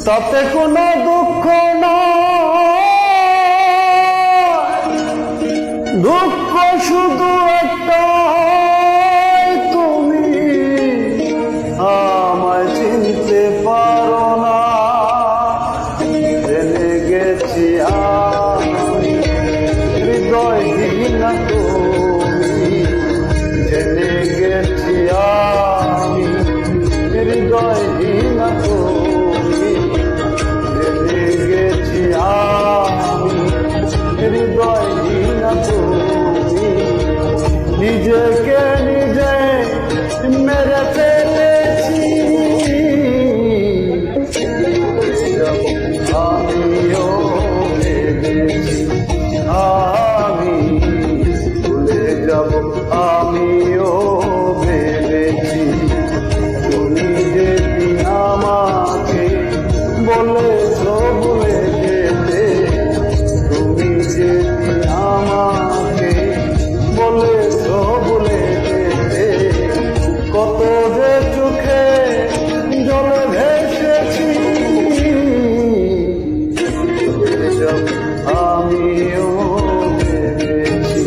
তাতে কোনো দুঃখ নয়, দুঃখ শুধু একটাই, তুমি আমায় চিনতে পারো না। জেনে গেছি আমি হৃদয়হীনা তুমি, জেনে গেছি আমি হৃদয়হীনা তুমি, জেনে গেছি আমি হৃদয়হীনা তুমি। নিজেকে নিজে মেরে ফেলেছি, আমিও ভেবেছি আমি ভুলে যাব, আমিও ভেবেছি তুমি যেদিন আমাকে বলেছো ভুলে যেতে, তুমি যেদিন আমাকে বলেছো ভুলে যেতে, কত যে চোখে জলে ভেসেছি। আমিও ভেবেছি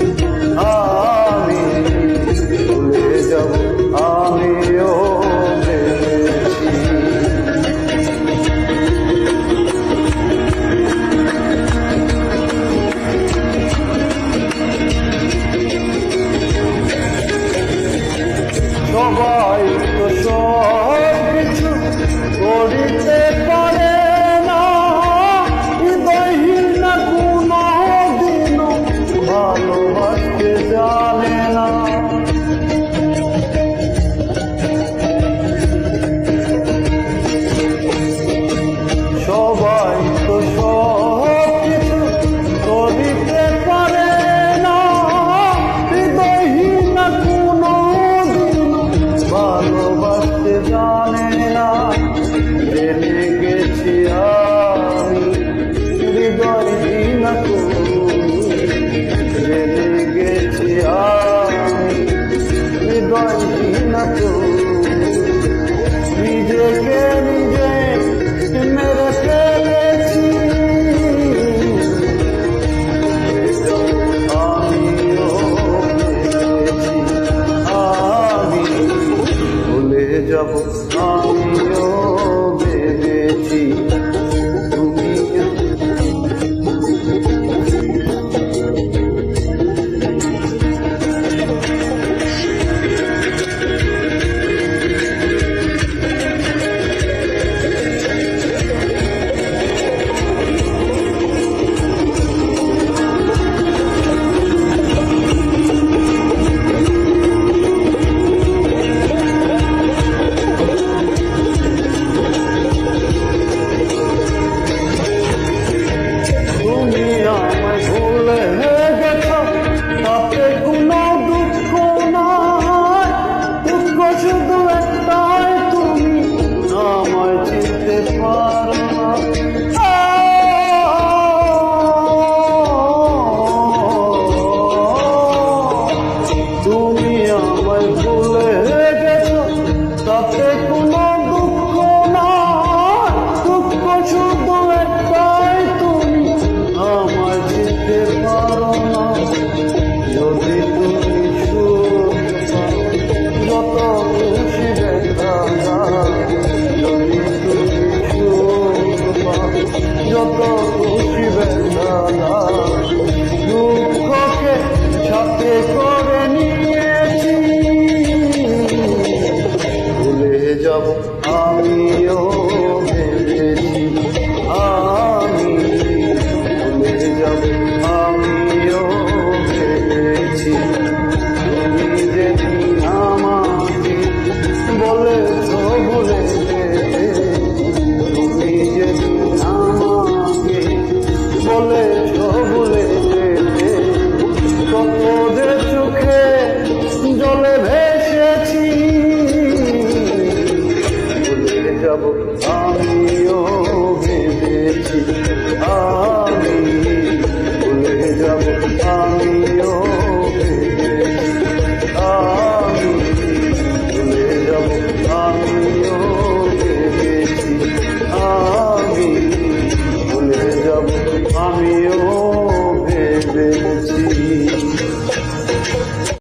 আমি ভুলে যাব, আমিও ভেবেছি। সবাই তো সব কিছু করিতে পারে না, হৃদয়হীনা কোনো দিনও ভালোবাসতে জানে না। সবাই তো সব কিছু করিতে পারে না, হৃদয়হীনা কোনো দিনও ভালোবাসতে জানে না। জেনে গেছি আমি হৃদয়হীনা তুমি, জেনে গেছি আমি হৃদয়হীনা তুমি। নিজেকে নিজে মেরে ফেলেছি, আমিও ভেবেছি আমি ভুলে যাব, আমিও ভেবেছি তুমি। শুধু একটাই, তুমি আমায় চিনতে পারো না। তুমি আমায় ভুলে